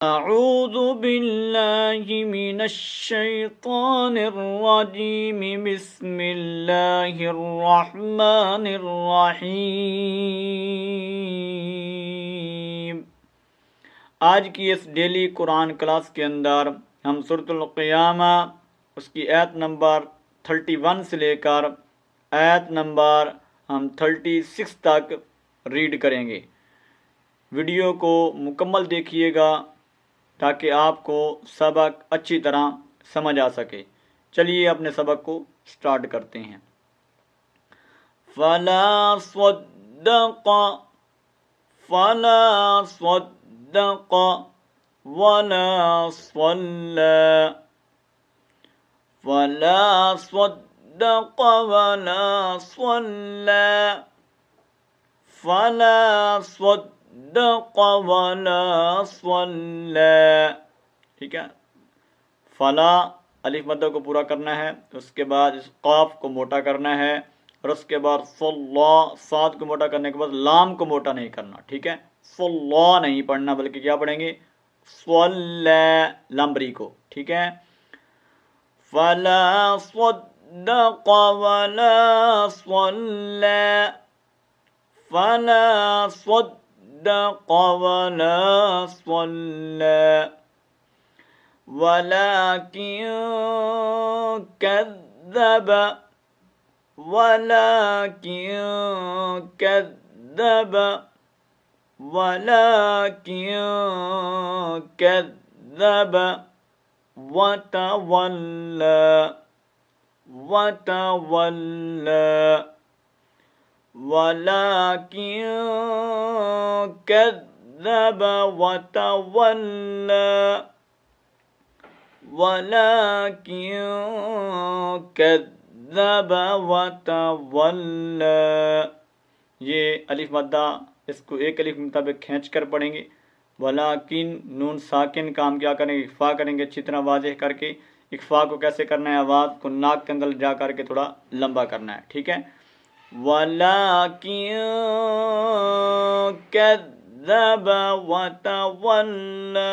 अऊज़ु बिल्लाहि मिनश्शैतानिर्रजीम बिस्मिल्लाहिर्रहमानिर्रहीम। आज की इस डेली कुरान क्लास के अंदर हम सूरतुल क़ियामा उसकी आयत नंबर 31 से लेकर आयत नंबर हम 36 तक रीड करेंगे। वीडियो को मुकम्मल देखिएगा ताकि आपको सबक अच्छी तरह समझ आ सके। चलिए अपने सबक को स्टार्ट करते हैं। फला सद्दक़ वला सल्ला फला सद्दक़ वला सल्ला फला सद्दक़ वला सल्ला। ठीक है, फला अलिफ मद्दा को पूरा करना है, उसके बाद इस काफ को मोटा करना है और उसके बाद सल्ला साद को मोटा करने के बाद लाम को मोटा नहीं करना। ठीक है, सल्ला नहीं पढ़ना बल्कि क्या पढ़ेंगे, सल्ला लंबरी को। ठीक है, फला सद्दक़ वला सल्ला फला सद्दक़ वला सल्ला वलाकिन कज़्ज़ब वतवल्ला वलाकिन कज़्ज़ब वतवल्ला वलाकिन कज़्ज़ब वतवल्ला। ये अलिफ मद्दा इसको एक अलिफ के मुताबिक खींच कर पढ़ेंगे। वलाकिन नून साकिन का हम क्या करेंगे, इख्फा करेंगे अच्छी तरह वाज़ेह करके। इख्फा को कैसे करना है, आवाज़ को नाक के अंदर जा करके थोड़ा लंबा करना है। ठीक है, वलाकिन कज़्ज़ब वतवल्ला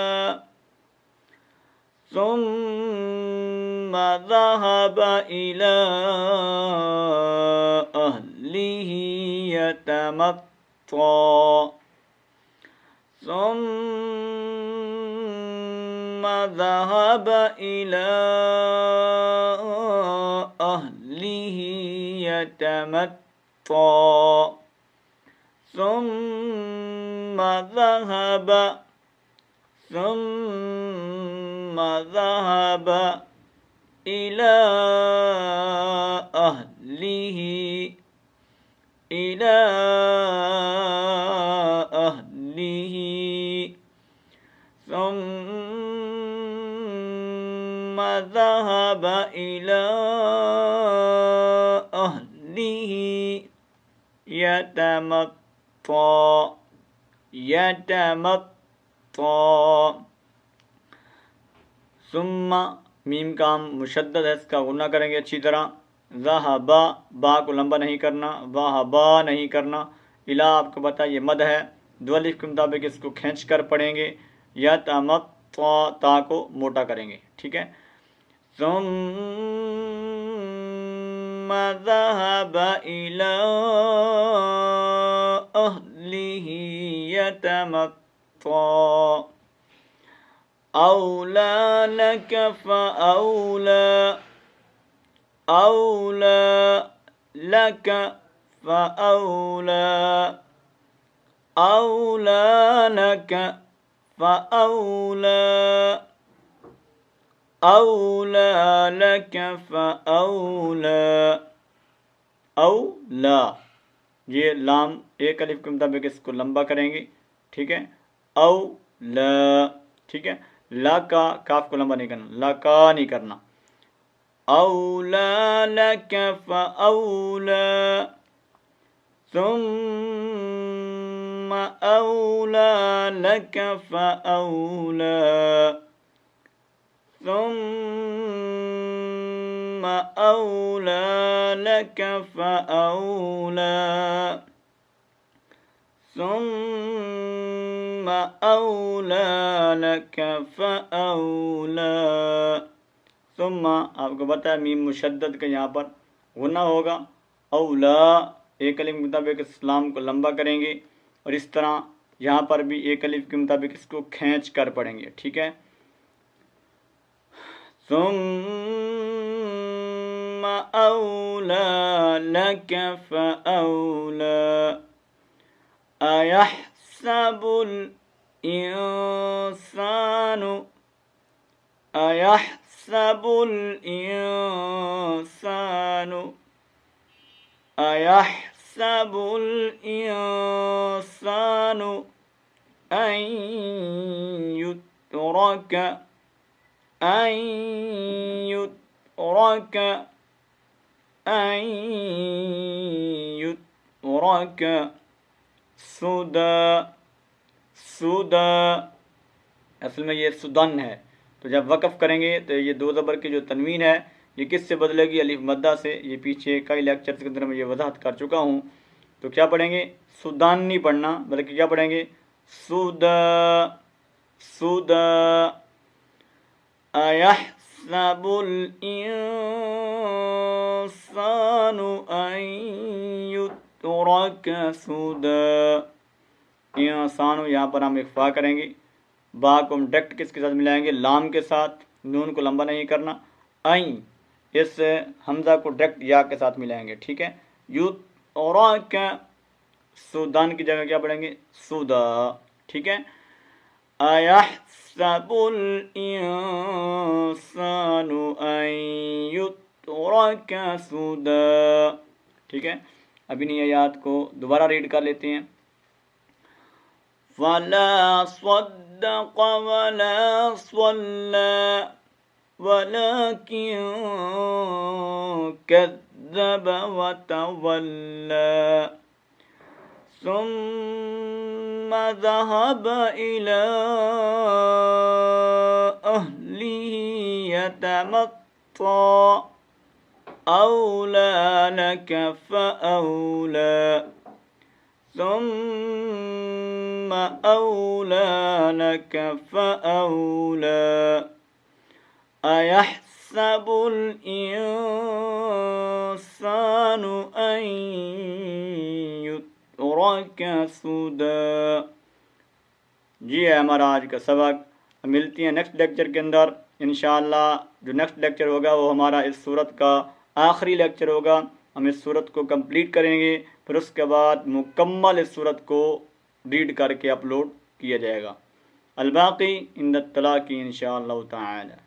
सुम्मा ज़हब इला अहलिही यतमत्ता सुम्मा ज़हब इला अहलिही यतमत्ता सुम्मा ज़हब इला अहलिही सुम्मा ज़हब इला अहलिही यतमत्ता। सुम्मा मीम का हम मुशद्दद है, इसका गुना करेंगे अच्छी तरह। ज़हबा बा को लंबा नहीं करना, वहबा नहीं करना। इला आपको पता ये मद है, दो अलिफ के मुताबिक इसको खींच कर पढ़ेंगे। यतमत्ता ता को मोटा करेंगे। ठीक है, सुम्मा ज़हब इला अहलिही यतमत्ता औला लक फ़अौला औला लक फ़अौला औला लक फ़अौला औला लक फ़अौला औला। ये लाम एक अलिफ के मुताबिक इसको लंबा करेंगे। ठीक है, औला। ठीक है, ला का काफ को लंबा नहीं करना, ला का नहीं करना। औला लक फ़अौला सुम्मा औला लक फ़अौला सुम्मा औला लक फ़अौला सुम्मा औला लक फ़औला। सुम्मा आपको पता है मीम मुशद्दद का यहाँ पर गुना होगा। औला एक अलिफ के मुताबिक इस्लाम को लंबा करेंगे और इस तरह यहाँ पर भी एक अलिफ के मुताबिक इसको खींच कर पढ़ेंगे। ठीक है। सुम्मा औला लक फ़औला। अयहसबुल इंसानु अयहसबुल इंसानु अयहसबुल इंसानु अन युत्रक अन युत्रक अन युत्रक सुदा। सुदा असल में ये सुदन है, तो जब वक़फ़ करेंगे तो ये दो ज़बर की जो तनवीन है ये किससे बदलेगी? अलिफ मद्दा से। ये पीछे कई लेक्चर्स के अंदर मैं ये वजाहत कर चुका हूँ। तो क्या पढ़ेंगे? सुदान नहीं पढ़ना, बल्कि क्या पढ़ेंगे? सुदा। सुदा। अयहसबुल इंसानु अन युत्रक सुदा। इंसानु यहाँ पर हम इख्फा करेंगे, बा को हम डायरेक्ट किसके साथ मिलाएंगे? लाम के साथ। नून को लंबा नहीं करना। आई इस हमजा को डायरेक्ट या के साथ मिलाएंगे। ठीक है। युत्रक सुदान की जगह क्या पढ़ेंगे? सुदा। ठीक है। अयहसबुल इंसानु अन युत्रक सुदा। ठीक है। अब इन आयात को दोबारा रीड कर लेते हैं। फला सद्दक़ वला सल्ला वलाकिन कज़्ज़ब वतवल्ला सुम्मा ज़हब इला अहलिही यतमत्ता औला लक फ़औला सुम्मा औला लक फ़औला। अयहसबुल इंसानु अन युत्रक सुदा। जी है हमारा आज का सबक। मिलती हैं नेक्स्ट लेक्चर के अंदर इंशाअल्लाह। जो नेक्स्ट लेक्चर होगा वो हमारा इस सूरत का आखिरी लेक्चर होगा। हम इस सूरत को कंप्लीट करेंगे, फिर उसके बाद मुकम्मल इस सूरत को रीड करके अपलोड किया जाएगा। अलबाक़ी इंद तलाक़ी इंशाअल्लाह ताला।